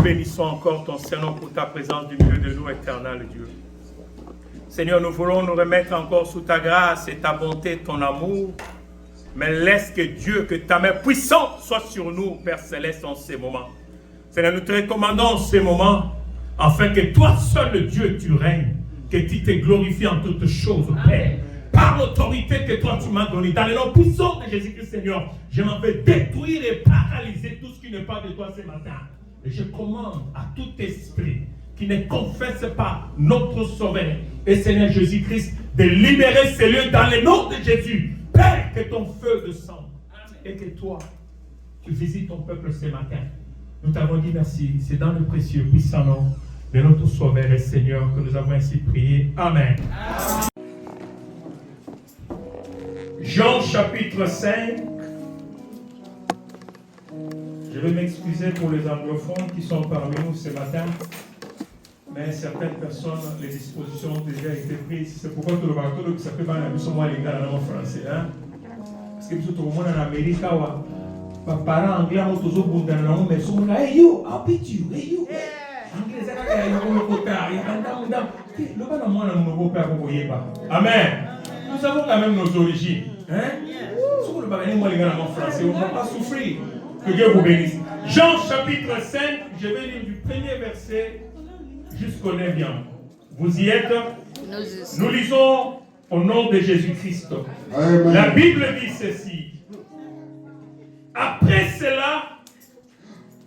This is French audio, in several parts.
bénissons encore ton Seigneur pour ta présence du milieu de nous, éternel Dieu. Seigneur, nous voulons nous remettre encore sous ta grâce et ta bonté, ton amour. Mais laisse que Dieu, que ta main puissante soit sur nous, Père Céleste, en ces moments. Seigneur, nous te recommandons en ces moments, afin que toi seul, le Dieu, tu règnes, que tu te glorifies en toutes choses, Père. Par l'autorité que toi tu m'as donnée, dans le nom puissant de Jésus-Christ, Seigneur, je m'en vais détruire et paralyser tout ce qui n'est pas de toi ce matin. Et je commande à tout esprit qui ne confesse pas notre Sauveur et Seigneur Jésus-Christ de libérer ces lieux dans le nom de Jésus. Père, que ton feu descende et que toi, tu visites ton peuple ce matin. Nous t'avons dit merci. C'est dans le précieux, puissant nom de notre Sauveur et Seigneur que nous avons ainsi prié. Amen. Amen. Jean chapitre 5. Je vais m'excuser pour les anglophones qui sont parmi nous ce matin, mais certaines personnes, les dispositions ont déjà été prises. C'est pourquoi tout le bateau qui s'appelle moi les gars en français. Parce que tout le monde en Amérique, les parents anglais ont toujours bon dans le nom, mais ils sont là, hey yo, I'll beat you, hey yo. Anglais, c'est là qu'il y a un nouveau père, il y a un dame. Le pas dans un nouveau père, vous ne voyez pas. Amen. Nous avons quand même nos origines. Si vous ne parlez pas en français, vous ne pouvez pas souffrir. Que Dieu vous bénisse. Jean chapitre 5, je vais lire du premier verset jusqu'au 9e. Vous y êtes? Nous lisons au nom de Jésus-Christ. Amen. La Bible dit ceci. Après cela,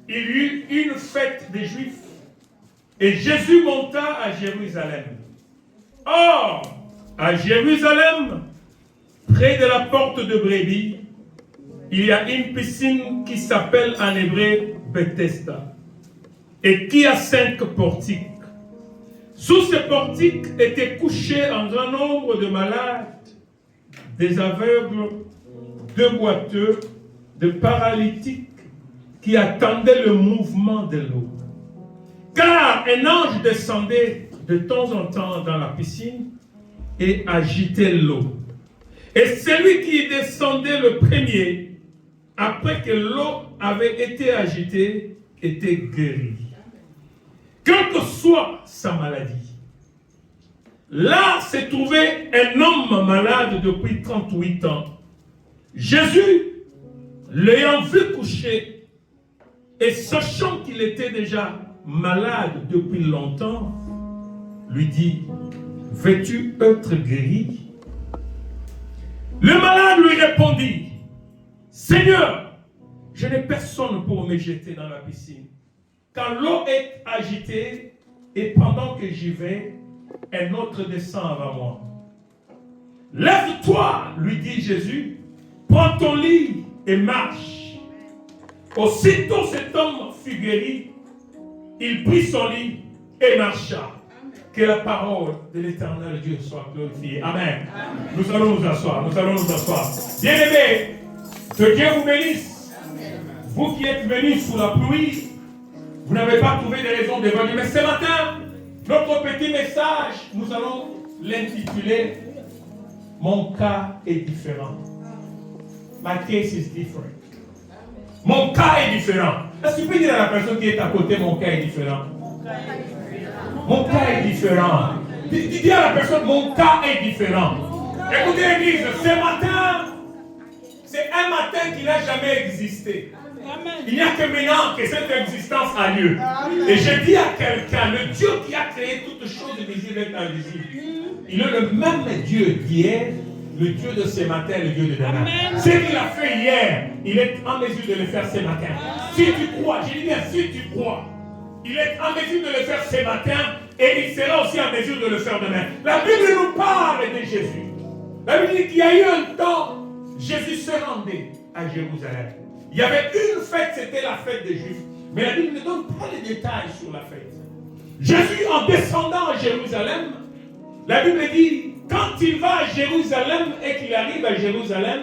il y eut une fête des Juifs et Jésus monta à Jérusalem. Or, à Jérusalem, près de la porte de Brebis, il y a une piscine qui s'appelle en hébreu Bethesda et qui a 5 portiques. Sous ces portiques étaient couchés un grand nombre de malades, des aveugles, de boiteux, de paralytiques qui attendaient le mouvement de l'eau. Car un ange descendait de temps en temps dans la piscine et agitait l'eau. Et celui qui descendait le premier, après que l'eau avait été agitée, était guéri. Quelle que soit sa maladie. Là se trouvait un homme malade depuis 38 ans. Jésus, l'ayant vu coucher, et sachant qu'il était déjà malade depuis longtemps, lui dit, « Veux-tu être guéri ?» Le malade lui répondit, « Seigneur, je n'ai personne pour me jeter dans la piscine, car l'eau est agitée et pendant que j'y vais, un autre descend avant moi. Lève-toi, lui dit Jésus, prends ton lit et marche. » Aussitôt cet homme fut guéri, il prit son lit et marcha. Que la parole de l'Éternel Dieu soit glorifiée. Amen. Amen. Nous allons nous asseoir. Bien-aimés, que Dieu vous bénisse. Amen. Vous qui êtes venus sous la pluie, vous n'avez pas trouvé de raison de venir. Mais ce matin, notre petit message, nous allons l'intituler « Mon cas est différent ». My case is different. Mon cas est différent. Est-ce que tu peux dire à la personne qui est à côté, mon cas est différent? Mon cas est différent. Dis à la personne, mon cas est différent. Écoutez l'église, ce matin, c'est un matin qui n'a jamais existé. Il n'y a que maintenant que cette existence a lieu. Et je dis à quelqu'un, le Dieu qui a créé toutes choses visibles et invisibles, il est le même Dieu d'hier, le Dieu de ce matin, le Dieu de demain. Ce qu'il a fait hier, il est en mesure de le faire ce matin. Si tu crois, je dis bien si tu crois, il est en mesure de le faire ce matin et il sera aussi en mesure de le faire demain. La Bible nous parle de Jésus. La Bible dit qu'il y a eu un temps, Jésus se rendait à Jérusalem. Il y avait une fête, c'était la fête des Juifs. Mais la Bible ne donne pas les détails sur la fête. Jésus, en descendant à Jérusalem, la Bible dit, quand il va à Jérusalem et qu'il arrive à Jérusalem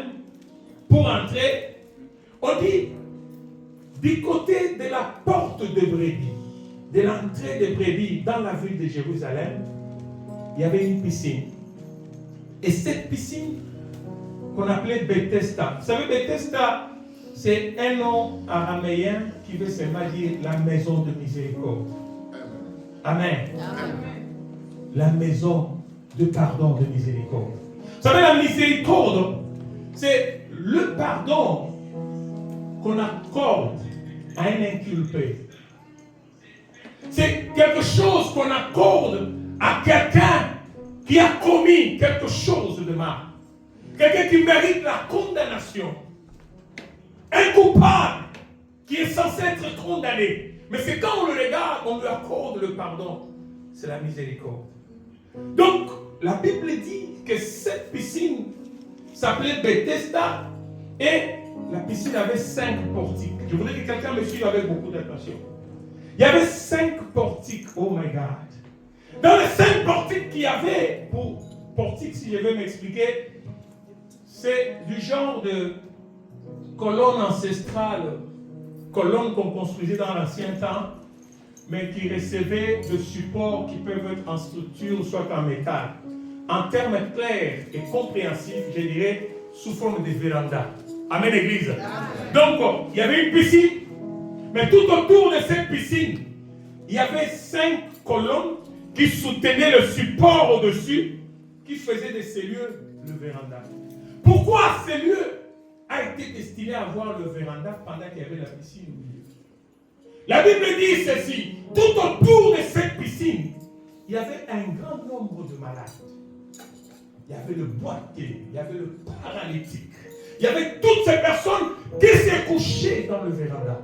pour entrer, on dit, du côté de la porte de Brebis, de l'entrée de Brebis dans la ville de Jérusalem, il y avait une piscine. Et cette piscine qu'on appelait Bethesda. Vous savez, Bethesda, c'est un nom araméen qui veut seulement dire la maison de miséricorde. Amen. Amen. La maison de pardon, de miséricorde. Vous savez, la miséricorde, c'est le pardon qu'on accorde à un inculpé. C'est quelque chose qu'on accorde à quelqu'un qui a commis quelque chose de mal. Quelqu'un qui mérite la condamnation. Un coupable qui est censé être condamné. Mais c'est quand on le regarde, on lui accorde le pardon. C'est la miséricorde. Donc, la Bible dit que cette piscine s'appelait Bethesda et la piscine avait 5 portiques. Je voudrais que quelqu'un me suive avec beaucoup d'attention. Il y avait 5 portiques, oh my God. Dans les 5 portiques qu'il y avait, pour portiques, si je vais m'expliquer, c'est du genre de colonne ancestrale, colonne qu'on construisait dans l'ancien temps, mais qui recevait de supports qui peuvent être en structure ou soit en métal. En termes clairs et compréhensifs, je dirais sous forme de véranda. Amen, Église. Amen. Donc, il y avait une piscine, mais tout autour de cette piscine, il y avait 5 colonnes qui soutenaient le support au-dessus, qui faisaient de ces lieux le véranda. Pourquoi ces lieux a été destiné à avoir le véranda pendant qu'il y avait la piscine au milieu? La Bible dit ceci, tout autour de cette piscine, il y avait un grand nombre de malades. Il y avait le boiteux, il y avait le paralytique, il y avait toutes ces personnes qui s'est couchées dans le véranda.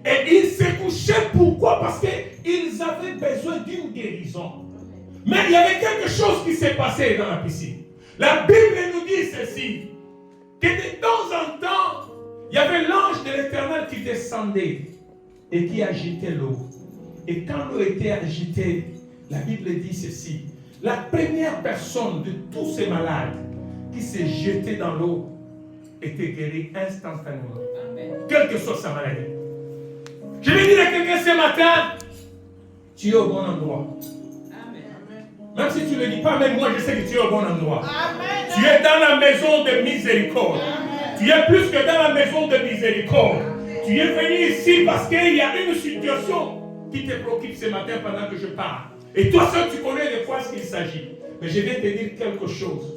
Et ils s'est couchés pourquoi? Parce qu'ils avaient besoin d'une guérison. Mais il y avait quelque chose qui s'est passé dans la piscine. La Bible nous dit ceci, que de temps en temps, il y avait l'ange de l'Éternel qui descendait et qui agitait l'eau. Et quand l'eau était agitée, la Bible dit ceci, la première personne de tous ces malades qui s'est jetée dans l'eau était guérie instantanément. Amen. Quelle que soit sa maladie. Je vais dire à quelqu'un ce matin, tu es au bon endroit. Amen. Même si tu ne le dis pas, même moi je sais que tu es au bon endroit. Amen. Tu es dans la maison de miséricorde. Amen. Tu es plus que dans la maison de miséricorde. Amen. Tu es venu ici parce qu'il y a une situation qui te préoccupe ce matin pendant que je parle. Et toi seul tu connais de quoi il s'agit. Mais je vais te dire quelque chose.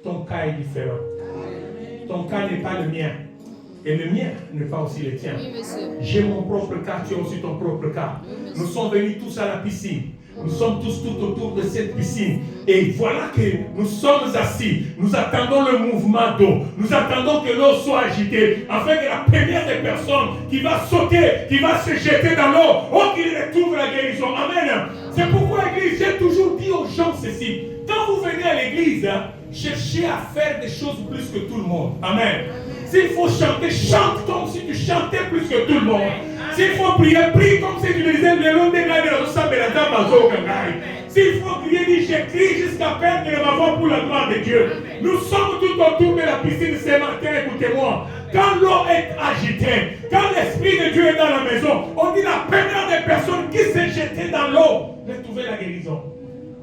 Ton cas est différent. Amen. Ton cas n'est pas le mien. Et le mien n'est pas aussi le tien. Oui, j'ai mon propre cas, tu as aussi ton propre cas. Oui, nous sommes venus tous à la piscine. Nous sommes tous tout autour de cette piscine. Et voilà que nous sommes assis. Nous attendons le mouvement d'eau. Nous attendons que l'eau soit agitée. Afin que la première des personnes qui va sauter, qui va se jeter dans l'eau, oh, qu'il retrouve la guérison. Amen. C'est pourquoi l'église, j'ai toujours dit aux gens ceci. Quand vous venez à l'église, cherchez à faire des choses plus que tout le monde. Amen. S'il faut chanter, chante comme si tu chantais plus que tout le monde. S'il faut prier, prie comme si tu disais le long des gars de la s'il faut crier, dis j'écris jusqu'à perdre ma voix pour la gloire de Dieu. Nous sommes tout autour de la piscine ce matin, écoutez-moi. Quand l'eau est agitée, quand l'Esprit de Dieu est dans la maison, on dit la première des personnes qui s'est jetée dans l'eau de trouver la guérison.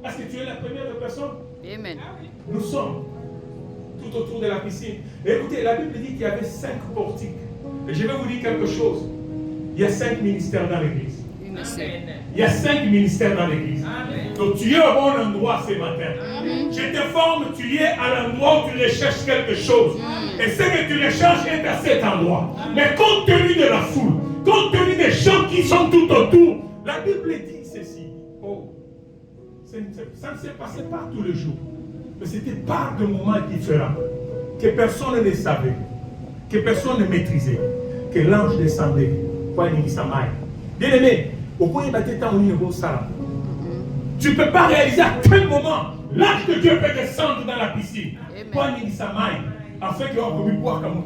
Est-ce que tu es la première des personnes? Amen. Nous sommes tout autour de la piscine. Et écoutez, la Bible dit qu'il y avait 5 portiques. Et je vais vous dire quelque chose. Il y a 5 ministères dans l'église. Il y a 5 ministères dans l'église. Donc tu es au bon endroit ce matin. Amen. Je t'informe, tu es à l'endroit où tu recherches quelque chose. Amen. Et ce que tu recherches est à cet endroit. Amen. Mais compte tenu de la foule, compte tenu des gens qui sont tout autour, la Bible dit ceci. Oh, ça ne s'est passé pas tous les jours. Mais c'était par des moments différents. Que personne ne savait. Que personne ne maîtrisait. Que l'ange descendait. Bien aimé, au point où tu ne peux pas réaliser à quel moment l'ange de Dieu peut descendre dans la piscine. Afin que l'on puisse boire comme mon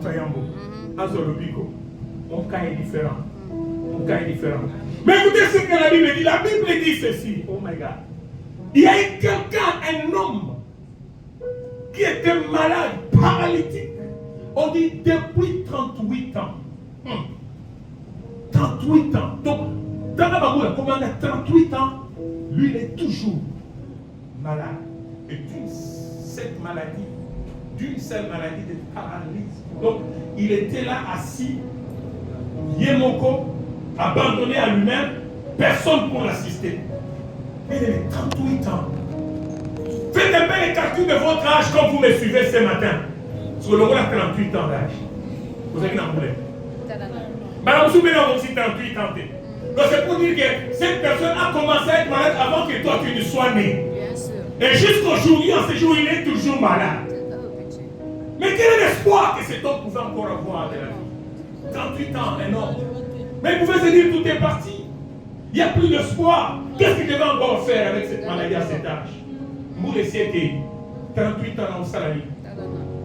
cas est différent. Mon cas est différent. Mais écoutez ce que la Bible dit. La Bible dit ceci. Oh my God. Il y a eu quelqu'un, un homme, qui était malade, paralytique. On dit depuis 38 ans. 38 ans. Donc, dans la Bible, comme on a 38 ans, lui, il est toujours malade. Et puis, cette maladie d'une seule maladie de paralysie. Donc, il était là assis, Yemoko, abandonné à lui-même, personne pour l'assister. Il avait 38 ans. Faites un peu les calculs de votre âge comme vous me suivez ce matin. Sur le rôle à 38 ans d'âge. Vous avez un problème. Madame Soubéna a aussi 38 ans. Donc c'est pour dire que cette personne a commencé à être malade avant que toi tu ne sois né. Et jusqu'aujourd'hui, en ce jour, il est toujours malade. Mais quel est l'espoir que cet homme pouvait encore avoir de la vie? 38 ans, énorme. Mais vous pouvez se dire tout est parti. Il n'y a plus d'espoir. Qu'est-ce que je vais encore faire avec cette maladie à cet âge? Vous laissez que 38 ans dans la vie.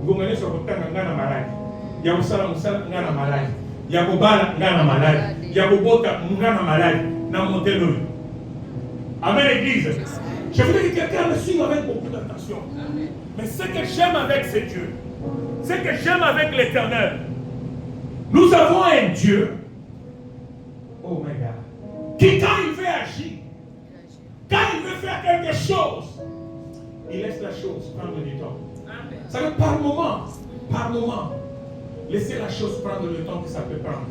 Vous gagnez sur votre temps, vous avez malade. Il y a aussi un malade. Il y a Bobala, il y a un malade. Il y a Bobota, il y a un malade. Dans mon télo. Amen, l'église. Je voudrais que quelqu'un me suive avec beaucoup d'attention. Mais ce que j'aime avec ce Dieu, ce que j'aime avec l'Éternel, nous avons un Dieu, oh my God, qui quand il veut agir, quand il veut faire quelque chose, il laisse la chose prendre du temps. Ça veut par moment, laisser la chose prendre le temps que ça peut prendre.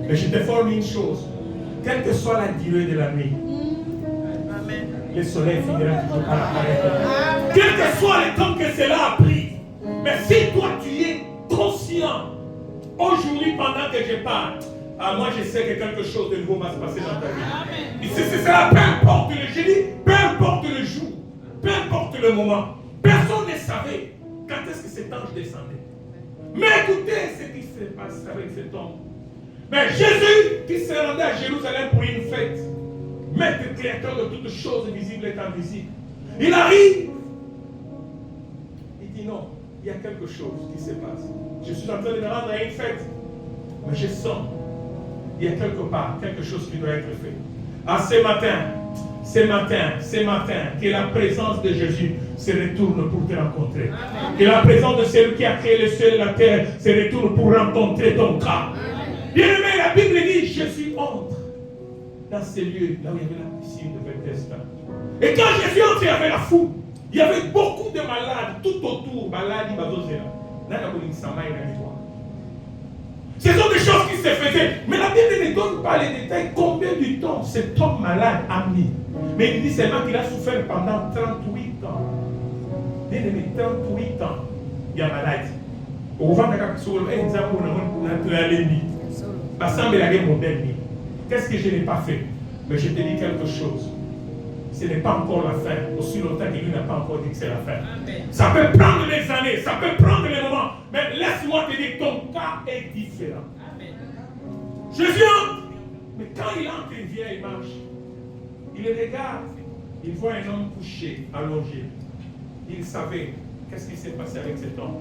Mais je te forme une chose, quelle que soit la durée de la nuit, le soleil finira toujours par apparaître. Quel que soit le temps que cela a pris, mais si toi tu es conscient, aujourd'hui pendant que je parle, moi je sais que quelque chose de nouveau va se passer dans ta vie. Et c'est cela, peu importe le jeudi, peu importe le jour, peu importe le moment. Personne ne savait quand est-ce que cet ange descendait. Mais écoutez ce qui se passe avec cet homme. Mais Jésus qui se rendait à Jérusalem pour une fête, maître créateur de toutes choses visibles et invisibles, il arrive. Il dit non, il y a quelque chose qui se passe. Je suis en train de me rendre à une fête, mais je sens, il y a quelque part quelque chose qui doit être fait. Ah, ce matin, que la présence de Jésus se retourne pour te rencontrer. Amen. Que la présence de celui qui a créé le ciel et la terre se retourne pour rencontrer ton cas. Bien-aimé, la Bible dit, Jésus entre dans ces lieux, là où il y avait la piscine de Bethesda. Et quand Jésus entre, il y avait la foule. Il y avait beaucoup de malades tout autour. Malades, ce sont des choses qui se faisaient. Mais la Bible ne donne pas les détails. Combien de temps cet homme malade a mis? Mais il dit seulement qu'il a souffert pendant 38 ans. Bien aimé, 38 ans, il y a maladie. Au vent de la capsule, un exemple pour nous aller vite. Qu'est-ce que je n'ai pas fait? Mais je te dis quelque chose. Ce n'est pas encore la fin. Aussi longtemps que lui n'a pas encore dit que c'est la fin. Amen. Ça peut prendre des années, ça peut prendre des moments. Mais laisse-moi te dire que ton cas est différent. Amen. Jésus entre. Mais quand il entre, il vient, il marche. Il regarde. Il voit un homme couché, allongé. Il savait qu'est-ce qui s'est passé avec cet homme.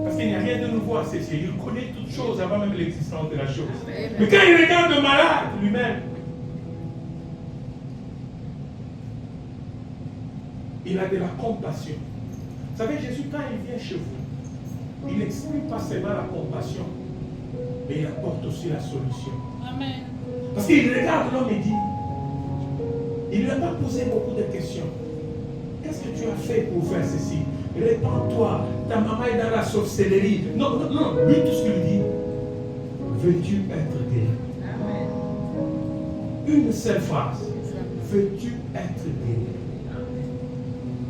Parce qu'il n'y a rien de nouveau à ses yeux. Il connaît toutes choses avant même l'existence de la chose. Amen. Mais quand il regarde le malade lui-même, il a de la compassion. Vous savez, Jésus, quand il vient chez vous, il n'exprime pas seulement la compassion, mais il apporte aussi la solution. Amen. Parce qu'il regarde l'homme et dit, il ne lui a pas posé beaucoup de questions. Qu'est-ce que tu as fait pour faire ceci? Répands-toi, ta maman est dans la sorcellerie. Non, non, non. Lui, tout ce qu'il dit, veux-tu être guéri? Amen. Une seule phrase. Veux-tu être guéri?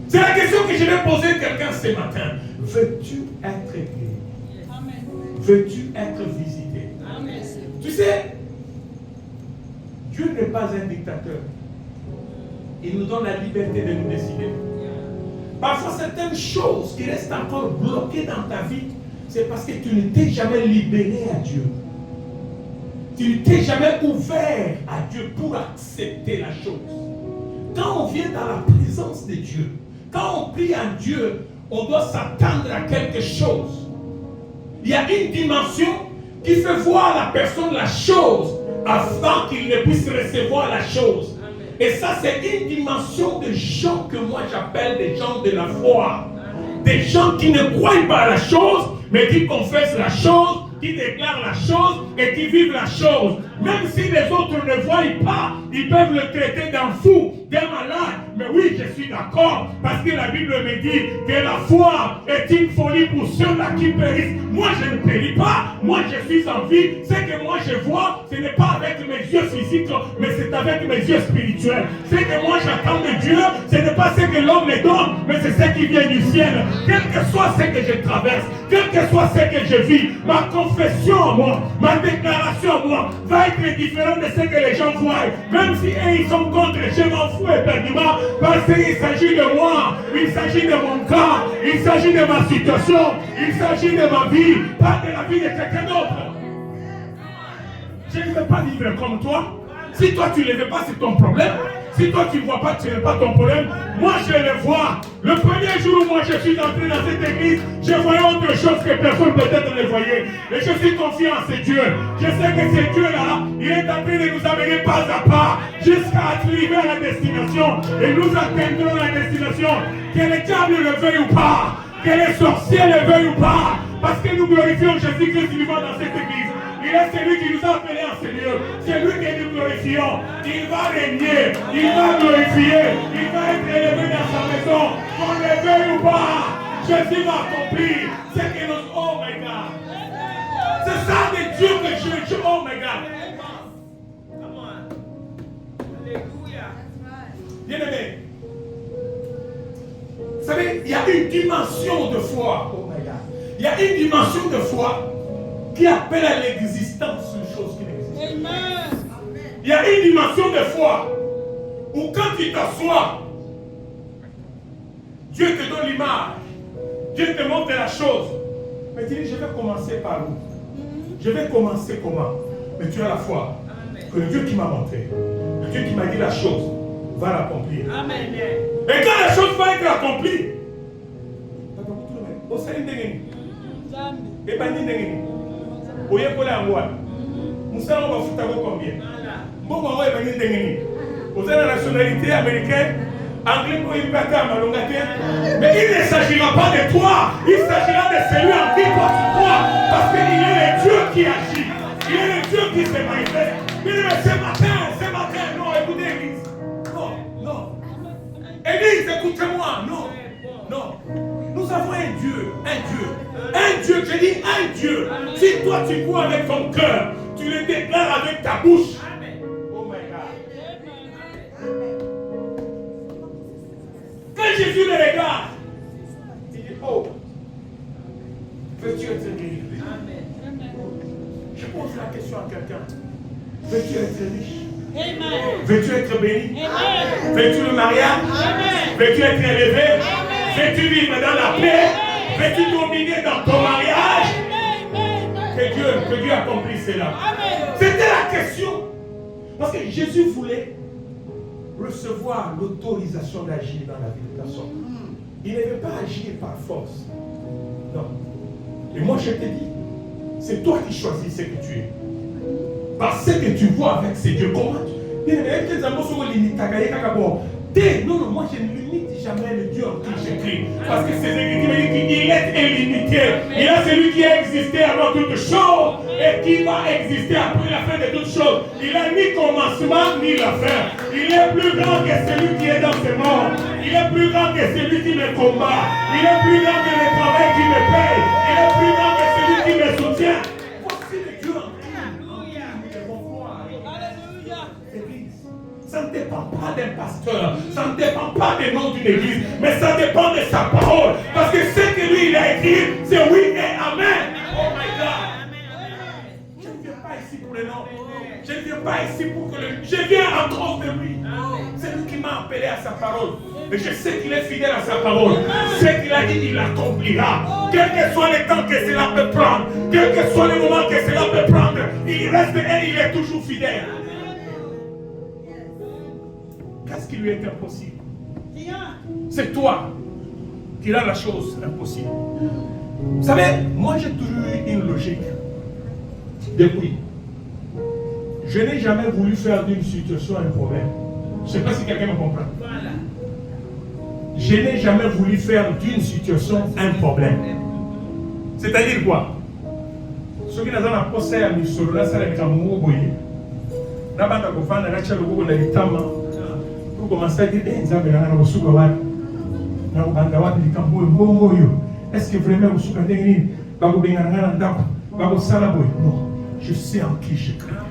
C'est la question que je vais poser à quelqu'un ce matin. Veux-tu être guéri? Amen. Veux-tu être visité? Amen. Tu sais, Dieu n'est pas un dictateur. Il nous donne la liberté de nous décider. Parfois, certaines choses qui restent encore bloquées dans ta vie, c'est parce que tu ne t'es jamais libéré à Dieu. Tu ne t'es jamais ouvert à Dieu pour accepter la chose. Quand on vient dans la présence de Dieu, quand on prie à Dieu, on doit s'attendre à quelque chose. Il y a une dimension qui fait voir à la personne la chose avant qu'il ne puisse recevoir la chose. Et ça, c'est une dimension de gens que moi j'appelle des gens de la foi. Des gens qui ne croient pas à la chose, mais qui confessent la chose, qui déclarent la chose et qui vivent la chose. Même si les autres ne voient pas, ils peuvent le traiter d'un fou, d'un malade. Mais oui, je suis d'accord, parce que la Bible me dit que la foi est une folie pour ceux-là qui périssent. Moi, je ne péris pas. Moi, je suis en vie. Ce que moi, je vois, ce n'est pas avec mes yeux physiques, mais c'est avec mes yeux spirituels. Ce que moi, j'attends de Dieu, ce n'est pas ce que l'homme me donne, mais c'est ce qui vient du ciel. Quel que soit ce que je traverse, quel que soit ce que je vis, ma confession à moi, ma déclaration à moi, va être différente de ce que les gens voient. Même si eux, ils sont contre, je m'en fous éperdument, parce qu'il s'agit de moi, il s'agit de mon cas, il s'agit de ma situation, il s'agit de ma vie, pas de la vie de quelqu'un d'autre. Je ne veux pas vivre comme toi. Si toi tu ne le veux pas, c'est ton problème. Si toi tu ne vois pas, ce n'est pas ton problème. Moi je le vois. Le premier jour où moi je suis entré dans cette église, je voyais autre chose que personne peut-être ne voyait. Et je suis confiant en ce Dieu. Je sais que ce Dieu-là, il est en train de nous amener pas à pas jusqu'à arriver à la destination. Et nous atteindrons la destination. Que le diable le veuille ou pas, que les sorciers le veuillent ou pas. Parce que nous glorifions Jésus-Christ vivant dans cette église. Il est celui qui nous a appelés en ce lieu. C'est lui que nous glorifions. Il va régner. Il va glorifier. Il va être élevé dans sa maison. Qu'on le veuille ou pas. Jésus va accomplir. C'est que nous... Oh my God. C'est ça de Dieu que je... Oh my God. Come on. Alléluia. Bien aimé. Vous savez, il y a une dimension de foi. Oh my God. Il y a une dimension de foi qui appelle à l'existence une chose qui n'existe pas. Il y a une dimension de foi où quand tu t'assois, Dieu te donne l'image, Dieu te montre la chose. Mais tu dis, je vais commencer par où? Je vais commencer comment? Mais tu as la foi que le Dieu qui m'a montré, le Dieu qui m'a dit la chose, va l'accomplir. Amen. Et quand la chose va être accomplie, oye kola ngwa musala wa futa ko combien mbongo wa ebani ndengeni ozana nationalité américaine anglais ko ibaka malongate mais il ne s'agira pas de toi, il s'agira de celui en qui toi tu crois, parce qu'il est le Dieu qui agit, il est le Dieu qui se manifeste. Mais ce matin non, écoutez l'église, non église, écoutez-moi, non. Nous avons un Dieu, je dis un Dieu. Si toi tu crois avec ton cœur, tu le déclares avec ta bouche. Oh my God. Quand Jésus le regarde, il dit, oh, veux-tu être guéri? Je pose la question à quelqu'un. Veux-tu être riche? Veux-tu être béni? Veux-tu le mariage? Veux-tu être élevé? Veux-tu vivre dans la paix? Veux-tu dominer dans ton mariage? Que Dieu accomplisse cela. C'était la question. Parce que Jésus voulait recevoir l'autorisation d'agir dans la vie de personne. Il ne veut pas agir par force. Non. Et moi je te dis, c'est toi qui choisis ce que tu es. Parce que tu vois avec ces dieux. Comment tu... Non, moi je ne limite jamais le Dieu en qui j'écris. Parce que c'est Écritures qui dit qu'il est illimité. Il est celui qui a existé avant toutes choses et qui va exister après la fin de toutes choses. Il n'a ni commencement ni la fin. Il est plus grand que celui qui est dans ce monde. Il est plus grand que celui qui me combat. Il est plus grand que le travail qui me paye. Il est plus grand que celui qui me soutient. Voici le Dieu en qui nous devons croire. Alléluia. Ça ne dépend pas d'un pasteur, ça ne dépend pas du nom d'une église, mais ça dépend de sa parole. Parce que ce que lui il a écrit, c'est oui et amen. Oh my God. Je ne viens pas ici pour le nom. Je ne viens pas ici pour que le... Je viens à cause de lui. C'est lui qui m'a appelé à sa parole. Et je sais qu'il est fidèle à sa parole. Ce qu'il a dit, il l'accomplira. Quel que soit le temps que cela peut prendre, quel que soit le moment que cela peut prendre, il reste et il est toujours fidèle. Qu'est-ce qui lui est impossible? C'est toi qui as la chose impossible. Vous savez, moi j'ai toujours eu une logique. Depuis, je n'ai jamais voulu faire d'une situation un problème. Je ne sais pas si quelqu'un me comprend. Je n'ai jamais voulu faire d'une situation un problème. C'est-à-dire quoi? Ce qui n'a pas pensé à Missoula, c'est avec un mot boyé. Nabanda kofana na chalo ko na litama. Ko commencer à dire nzambe na na suka wapi. Na banda wapi likambo mbongo yo. Est-ce que vraiment vous suka ndenge bako benga na ndako. Bako sala boy. Non, je sais en qui je crains.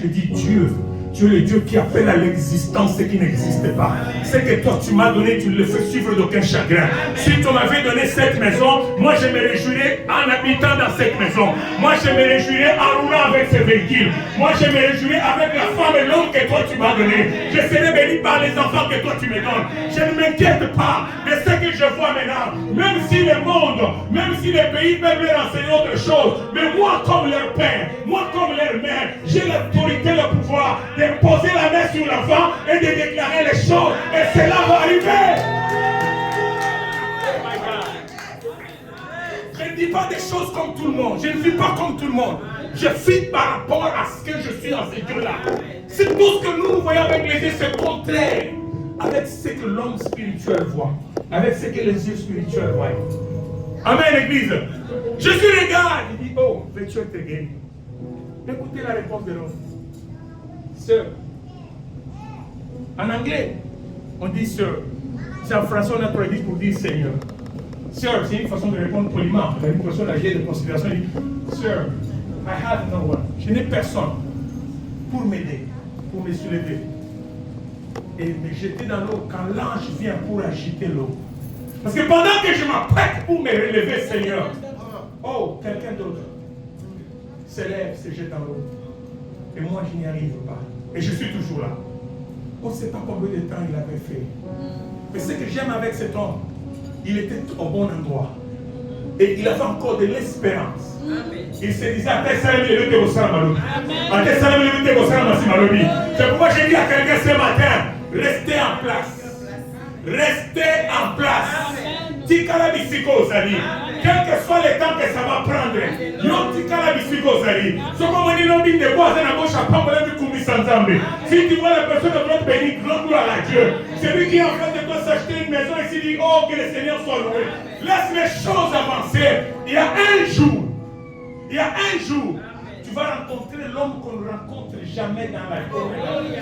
Je dis Dieu. Dieu est le Dieu qui appelle à l'existence ce qui n'existe pas. Ce que toi tu m'as donné, tu ne le fais suivre d'aucun chagrin. Si tu m'avais donné cette maison, moi je me réjouirais en habitant dans cette maison. Moi je me réjouirais en roulant avec ce véhicule. Moi je me réjouirais avec la femme et l'homme que toi tu m'as donné. Je serai béni par les enfants que toi tu me donnes. Je ne m'inquiète pas de ce que je vois maintenant. Même si le monde, même si les pays peuvent leur enseigner autre chose, mais moi comme leur père, moi comme leur mère, j'ai l'autorité, le pouvoir de poser la main sur l'enfant et de déclarer les choses. Et cela va arriver. Je ne dis pas des choses comme tout le monde. Je ne vis pas comme tout le monde. Je vis par rapport à ce que je suis en ce Dieu-là. C'est tout ce que nous voyons avec les yeux, c'est contraire avec ce que l'homme spirituel voit. Avec ce que les yeux spirituels voient. Amen, Église. Jésus regarde. Il dit, oh, veux-tu être guéri? Écoutez la réponse de l'homme. Sœur. En anglais, on dit sœur. C'est en français, on a traduit pour dire Seigneur. Sœur, c'est une façon de répondre poliment. C'est une façon d'agir de considération. Il dit, sœur, I have no one. Je n'ai personne pour m'aider, pour me soulever et me jeter dans l'eau quand l'ange vient pour agiter l'eau. Parce que pendant que je m'apprête pour me relever, Seigneur, oh, quelqu'un d'autre s'élève, se jette dans l'eau. Et moi, je n'y arrive pas. Et je suis toujours là. On ne sait pas combien de temps il avait fait. Mais ce que j'aime avec cet homme, il était au bon endroit. Et il avait encore de l'espérance. Il se disait, c'est pourquoi j'ai dit à quelqu'un ce matin, restez en place. Restez en place. Tikala bisiko zali. Quel que soit le temps que ça va prendre, yo tikala bisiko zali. Ce qu'on dit l'homme de quoi c'est la gauche à pas de kumbi sanzambe. Si tu vois la personne de votre béni, grand gloire à Dieu. Celui qui est en train de toi s'acheter une maison et s'il dit, oh que le Seigneur soit loué. Laisse les choses avancer. Il y a un jour, tu vas rencontrer l'homme qu'on ne rencontre jamais dans la vie.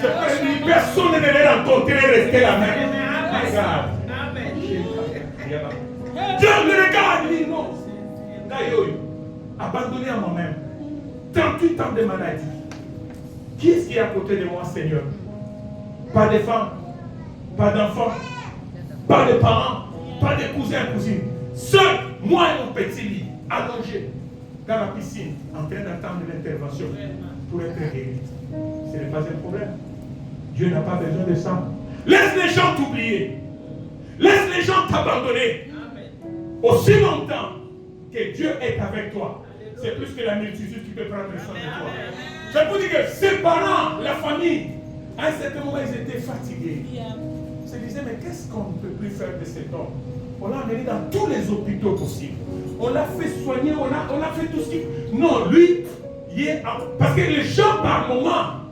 C'est parce que personne ne l'a rencontré et rester la même. Regarde. Dieu me regarde, il dit non. Abandonné à moi-même. 38 ans de maladie. Qui est-ce qui est à côté de moi, Seigneur? Pas de femmes, pas d'enfants, pas de parents, pas de cousins, cousines. Seul, moi et mon petit lit, allongé dans la piscine, en train d'attendre l'intervention pour être guéri. Ce n'est pas un problème. Dieu n'a pas besoin de ça. Laisse les gens t'oublier. Laisse les gens t'abandonner. Aussi longtemps que Dieu est avec toi, c'est plus que la multitude qui peut prendre soin de toi. Je vous dis que ses parents, la famille, à un certain moment, ils étaient fatigués. Ils se disaient, mais qu'est-ce qu'on ne peut plus faire de cet homme? On l'a amené dans tous les hôpitaux possibles. On l'a fait soigner, on a fait tout ce qui... Non, lui, parce que les gens, par moment,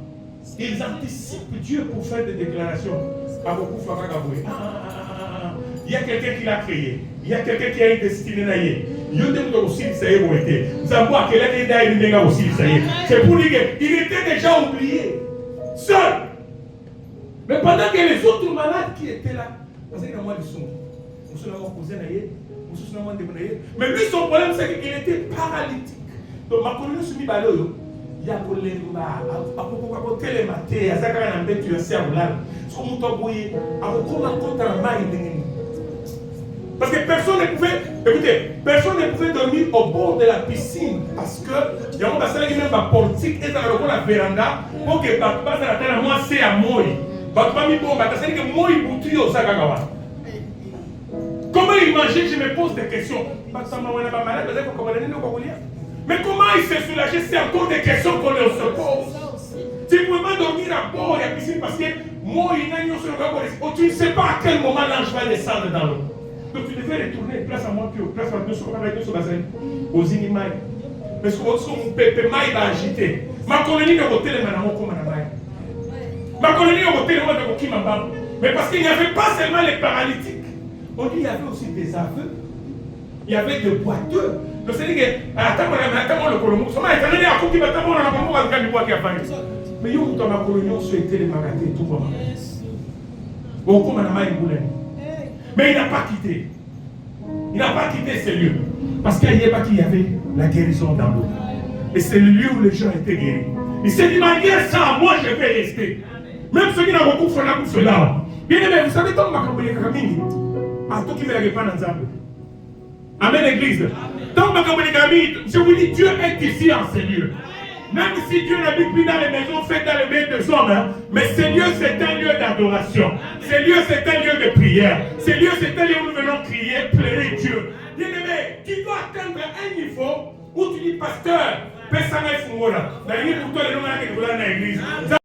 ils anticipent Dieu pour faire des déclarations. Il y a quelqu'un qui l'a créé. Il y a quelqu'un qui a une destinée. C'est pour dire qu'il était déjà oublié, seul. Mais pendant que les autres malades qui étaient là, mais lui, son problème, c'est qu'il était paralytique. Donc, ma colonie se dit, il y a parce que personne ne pouvait, écoutez, personne ne pouvait dormir au bord de la piscine parce que il y a même ma portique et dans la véranda pour que papa ça la moi c'est à moi. Papa mi bon bata c'est que moi il bouti au Sakagawa. Comment il mangeait, je me pose des questions. Mais comment il s'est soulagé, c'est encore des questions qu'on se pose. Tu ne peux pas dormir à bord de la piscine parce que moi il n'a rien sur le corps. Tu ne sais pas à quel moment l'ange va descendre dans l'eau. Donc tu devais retourner, place à moi, place à moi, sur la scène, aux inimailles. Mais ce qu'on peut maille va agiter. Ma colonie de côté, les manamons comme manamaille. Ma colonie de côté, les manamons qui m'emballent. Mais parce qu'il n'y avait pas seulement les paralytiques. On dit qu'il y avait aussi des aveux. Il y avait des boiteux. Donc c'est-à-dire que, attends, le colonie, ça m'a étonné à couper, attends, on a un bois qui a fallu. Mais il y a un colonial qui a été les magatés, tout comme mais il n'a pas quitté. Il n'a pas quitté ces lieux. Parce qu'il n'y avait la guérison dans l'eau. Et c'est le lieu où les gens étaient guéris. Il s'est dit, malgré ça, moi je vais rester. Même ceux qui n'ont beaucoup fait là pour cela. Bien aimé, vous savez, tant que je ne pas dans Amen, l'église. Tant que je vous dis, Dieu est ici en ces lieux. Même si Dieu n'habite plus dans les maisons faites dans les mains des hommes, hein, mais ce lieu c'est un lieu d'adoration. Ce lieu c'est un lieu de prière. Ce lieu c'est un lieu où nous venons crier, pleurer Dieu. Bien aimé, tu dois atteindre un niveau où tu dis, pasteur, personne n'est fou là. D'ailleurs, pour toi, les gens qui sont dans l'église.